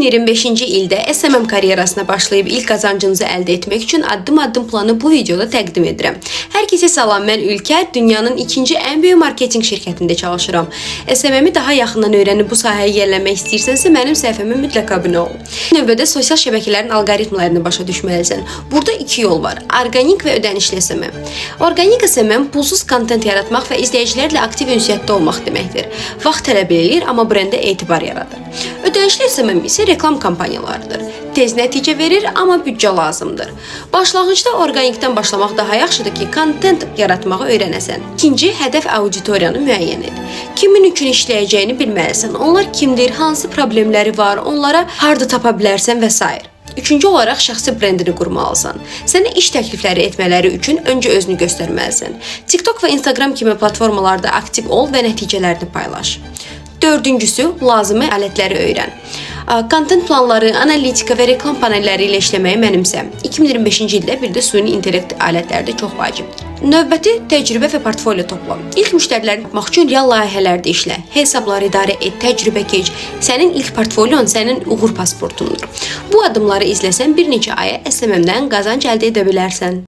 2025-ci ildə SMM karyerasına başlayıb ilk qazancınızı əldə etmək üçün addım-addım planı bu videoda təqdim edirəm. Hər kəsə salam, mən Ülkər, dünyanın ikinci ən böyük marketinq şirkətində çalışıram. SMM-i daha yaxından öyrənib bu sahəyə yerlənmək istəyirsənsə, mənim səhifəmə mütləq abunə ol. Növbədə sosial şəbəkələrin alqoritmlarını başa düşməlisən. Burada iki yol var: orqanik və ödənişli SMM. Orqanik SMM pulsuz kontent yaratmaq və izləyicilərlə aktiv ünsiyyətdə olmaq deməkdir. Vaxt tələb edir, amma brendə etibar yaradır. Ödənişli SMM isə reklam kampaniyalarıdır. Tez nəticə verir, amma büdcə lazımdır. Başlanğıcda orqanikdən başlamaq daha yaxşıdır ki, kontent yaratmağı öyrənəsən. İkinci, hədəf auditoriyanı müəyyən et. Kimin üçün işləyəcəyini bilməlisən. Onlar kimdir, hansı problemləri var, onlara harda tapa bilərsən və s. Üçüncü olaraq şəxsi brendini qurmalısan. Sənə iş təklifləri etmələri üçün öncə özünü göstərməlisən. TikTok və Instagram kimi platformalarda aktiv ol və nəticələrini paylaş. Dördüncüsü, lazımi alətləri öyrən. Kontent planları, analitika və reklam panelləri ilə işləməyi mənimsə. 2025-ci ildə bir də süni intellekt alətləri də çox vacibdir. Növbəti təcrübə və portfolio topla. İlk müştərilərini tapmaq üçün real layihələrdə işlə. Hesabları idarə et, təcrübə keç. Sənin ilk portfolion sənin uğur pasportundur. Bu addımları izləsən bir neçə aya SMM-dən qazanc əldə edə bilərsən.